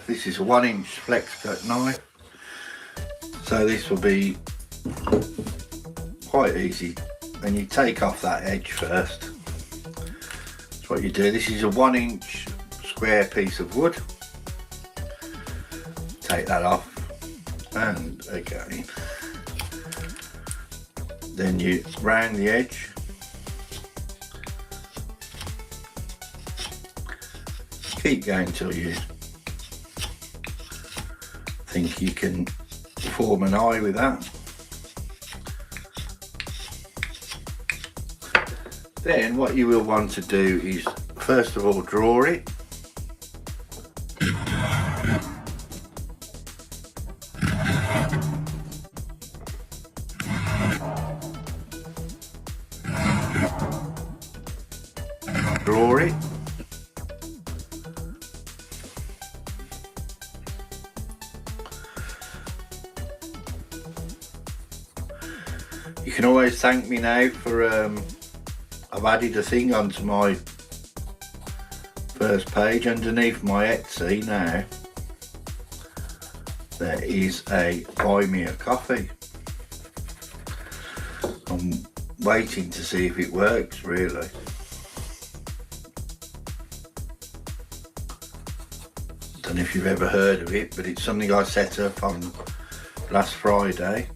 This is a 1-inch flex cut knife, so this will be quite easy. And you take off that edge first. That's what you do. This is a 1-inch square piece of wood. Take that off, and again. Then you round the edge. Keep going till you think you can form an eye with that. Then what you will want to do is first of all draw it. Draw it. You can always thank me now for I've added a thing onto my first page underneath my Etsy now. There is a buy me a coffee. I'm waiting to see if it works really. Don't know if you've ever heard of it, but it's something I set up on last Friday.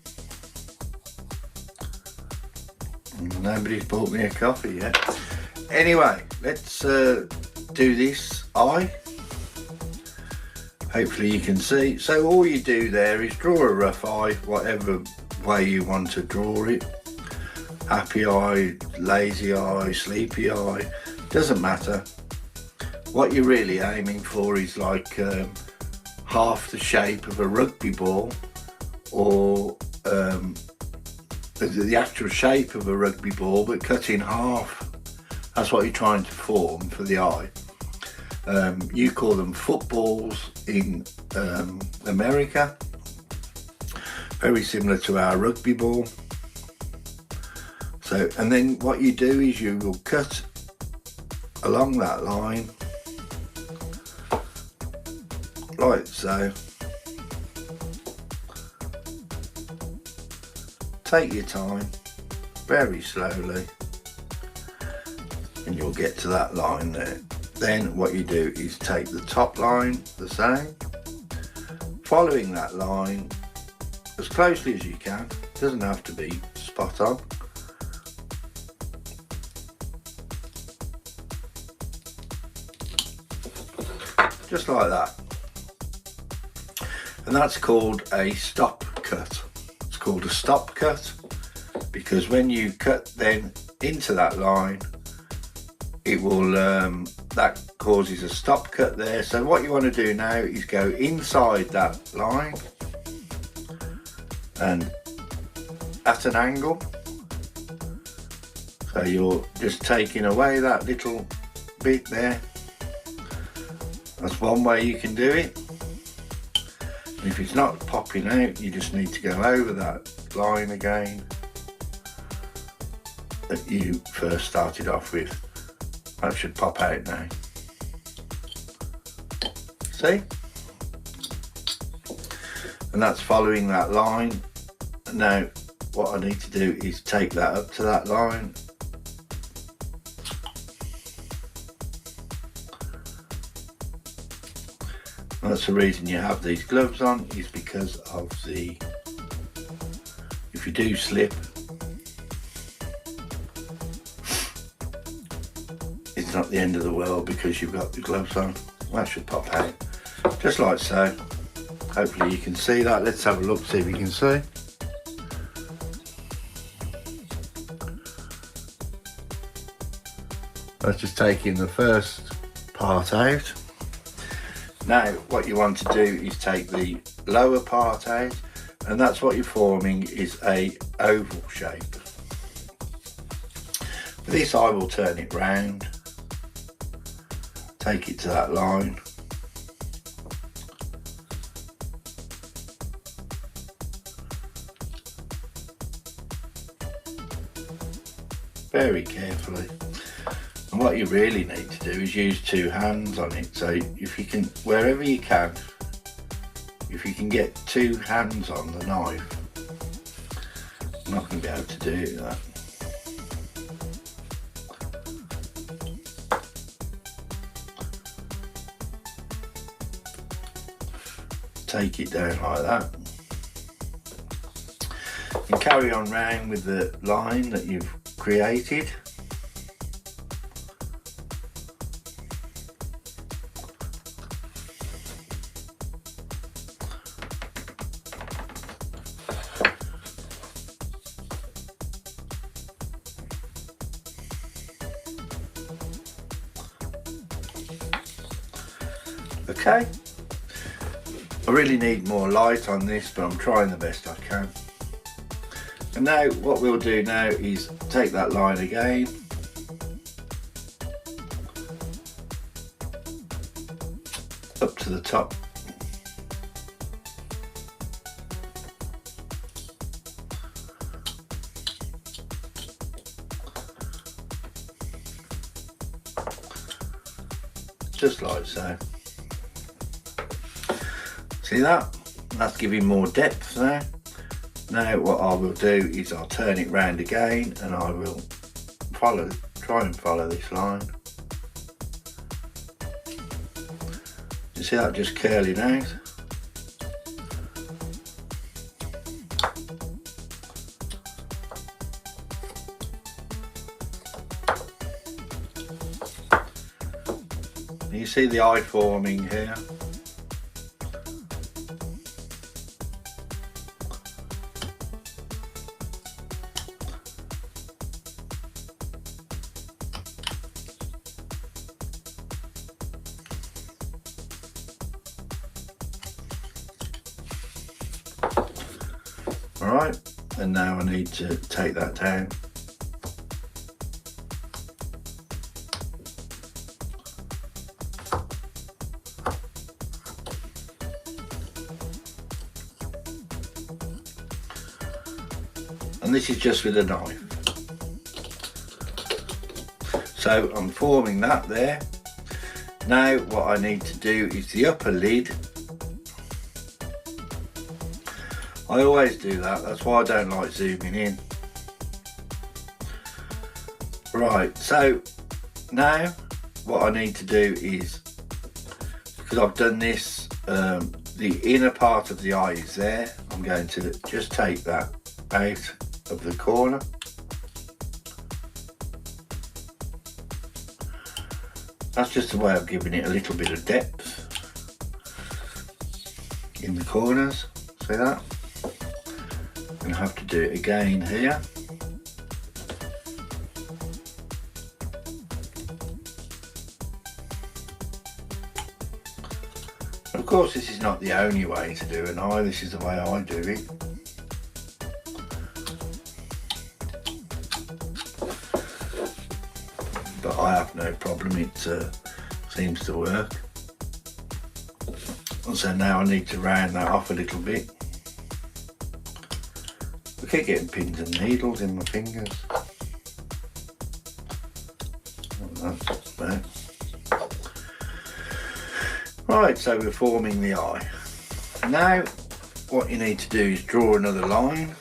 Nobody's bought me a coffee yet. Anyway, let's do this eye. Hopefully you can see. So all you do there is draw a rough eye, whatever way you want to draw it. Happy eye, lazy eye, sleepy eye, doesn't matter. What you're really aiming for is like half the shape of a rugby ball, or the actual shape of a rugby ball but cut in half. That's what you're trying to form for the eye. You call them footballs in America, very similar to our rugby ball. So, and then what you do is you will cut along that line like so. Take your time, very slowly, and you'll get to that line there. Then what you do is take the top line the same, following that line as closely as you can. Doesn't have to be spot on. Just like that. And that's called a stop cut. It's called a stop cut because when you cut then into that line, it will that causes a stop cut there. So what you want to do now is go inside that line and at an angle. So you're just taking away that little bit there. That's one way you can do it. And if it's not popping out, you just need to go over that line again that you first started off with. That should pop out now. See? And that's following that line. Now what I need to do is take that up to that line. That's the reason you have these gloves on, is because of the, if you do slip, it's not the end of the world because you've got the gloves on. That should pop out, just like so. Hopefully you can see that. Let's have a look, see if you can see. That's just taking the first part out. Now what you want to do is take the lower part out, and that's what you're forming is a oval shape. For this I will turn it round, take it to that line, very carefully. And what you really need to do is use two hands on it. So if you can, wherever you can, if you can get two hands on the knife, I'm not going to be able to do that. Take it down like that and carry on round with the line that you've created. Okay, I really need more light on this, but I'm trying the best I can. And now what we'll do now is take that line again, up to the top, just like so. See that? That's giving more depth there. Now what I will do is I'll turn it round again and I will try and follow this line. You see that just curling out? You see the eye forming here? Alright, and now I need to take that down. And this is just with a knife. So I'm forming that there. Now what I need to do is the upper lid. I always do that, that's why I don't like zooming in. Right, so now what I need to do is, because I've done this, the inner part of the eye is there, I'm going to just take that out of the corner. That's just a way of giving it a little bit of depth in the corners, see that? I'm going to have to do it again here. Of course this is not the only way to do an eye, this is the way I do it. But I have no problem, it seems to work. And so now I need to round that off a little bit. I keep getting pins and needles in my fingers. That's there. Right, so we're forming the eye. Now what you need to do is draw another line.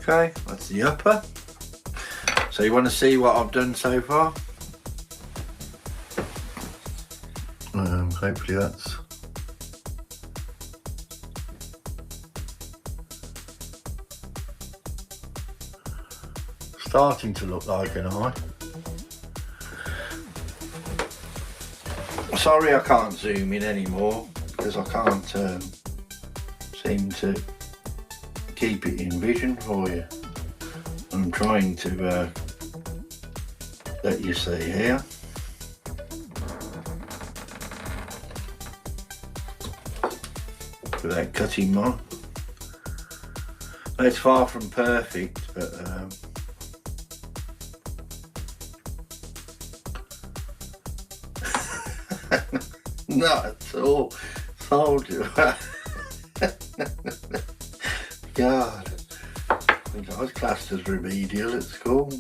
Okay, that's the upper. So you want to see what I've done so far? Hopefully that's starting to look like an eye. Sorry I can't zoom in anymore because I can't seem to keep it in vision for you. I'm trying to let you see here. without cutting mine. It's far from perfect, but not at all. Told you. God, I think I was classed as remedial at school.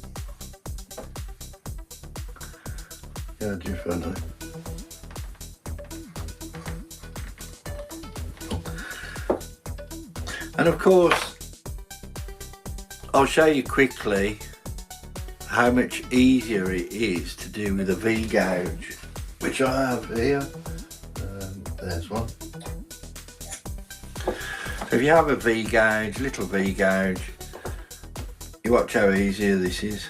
God, you're funny. And of course, I'll show you quickly how much easier it is to do with a V-gouge, which I have here. There's one. So if you have a V-gouge, little V-gouge, you watch how easy this is.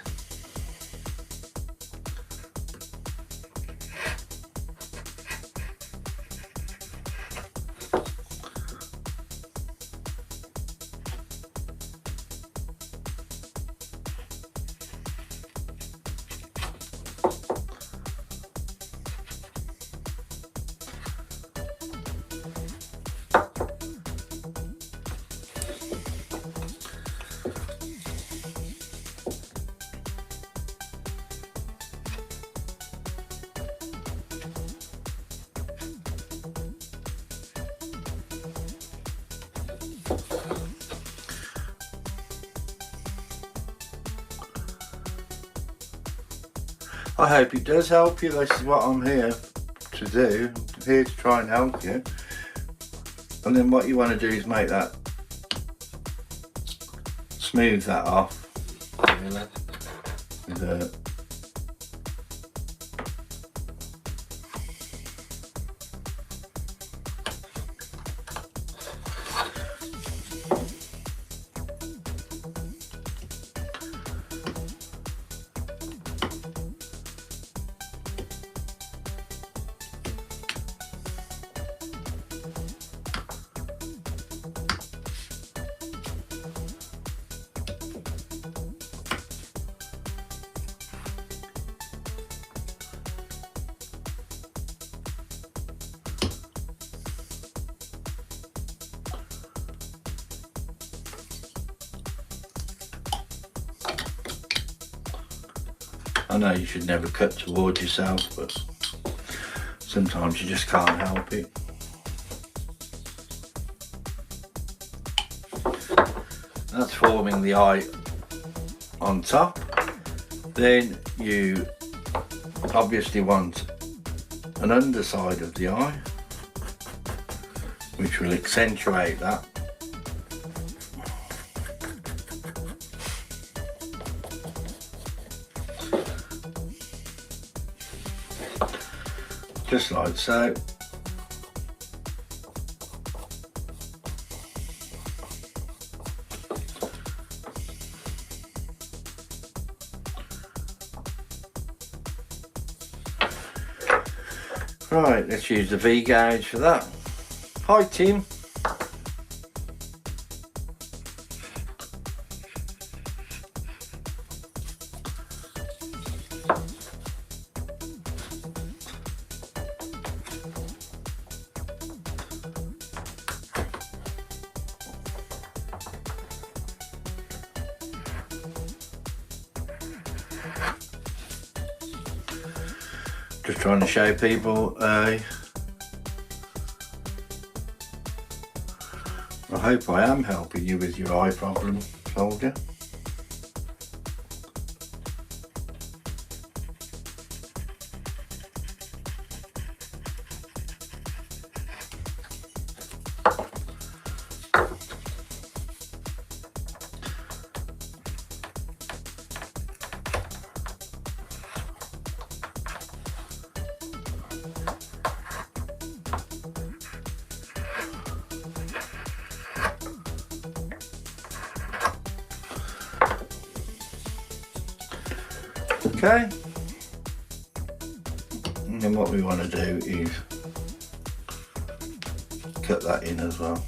I hope it does help you. This is what I'm here to do. I'm here to try and help you. And then what you want to do is make that, smooth that off with a I know you should never cut towards yourself, but sometimes you just can't help it. That's forming the eye on top. Then you obviously want an underside of the eye, which will accentuate that. Just like so. Right, let's use the V-gouge for that. Hi Tim. Just trying to show people I hope I am helping you with your eye problem, soldier. Okay, and then what we want to do is cut that in as well.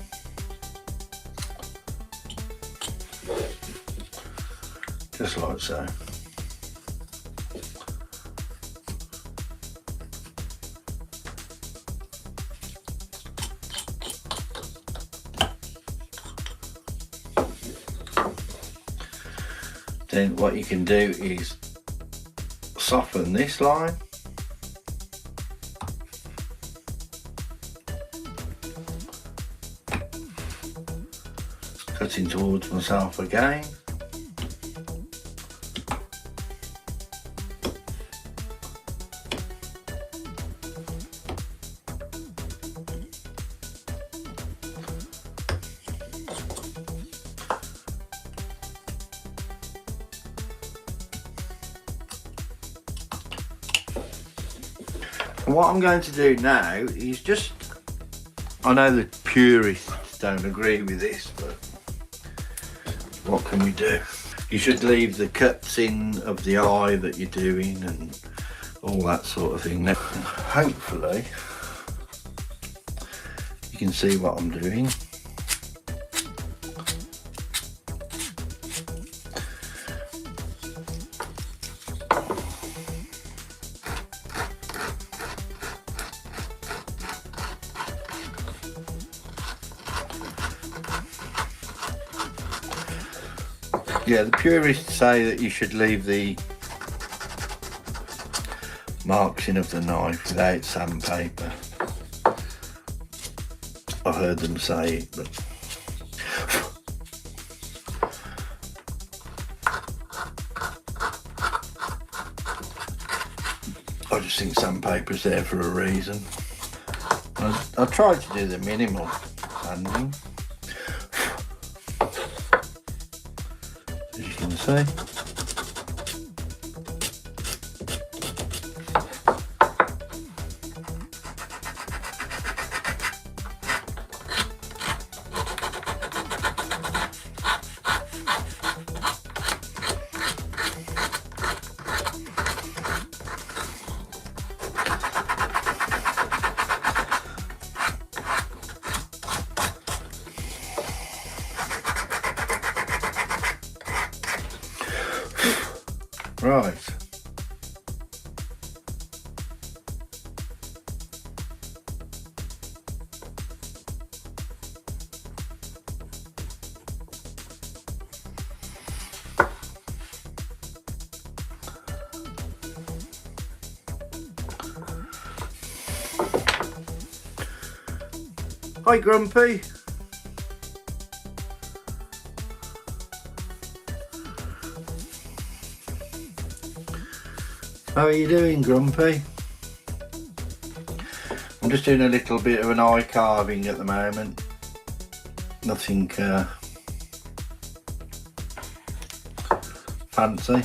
Just like so. Then what you can do is soften this line. Cutting towards myself again. And what I'm going to do now is just, I know the purists don't agree with this, but what can we do? You should leave the cuts in of the eye that you're doing and all that sort of thing. Now, hopefully you can see what I'm doing. Yeah, the purists say that you should leave the marks in of the knife without sandpaper. I heard them say it, but I just think sandpaper's there for a reason. I tried to do the minimal sanding. As you can see. Right. Hi, Grumpy. How are you doing, Grumpy? I'm just doing a little bit of an eye carving at the moment. Nothing fancy.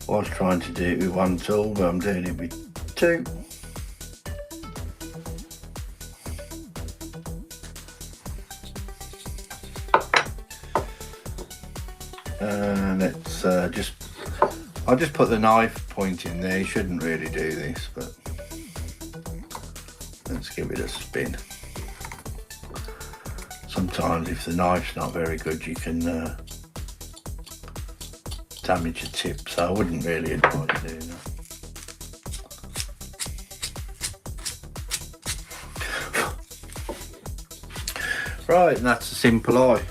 I was trying to do it with one tool, but I'm doing it with two. And it's I'll just put the knife point in there. You shouldn't really do this, but let's give it a spin. Sometimes if the knife's not very good, you can damage the tip, so I wouldn't really advise doing that. Right, and that's a simple eye.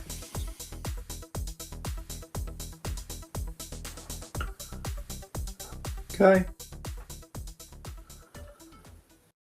Okay.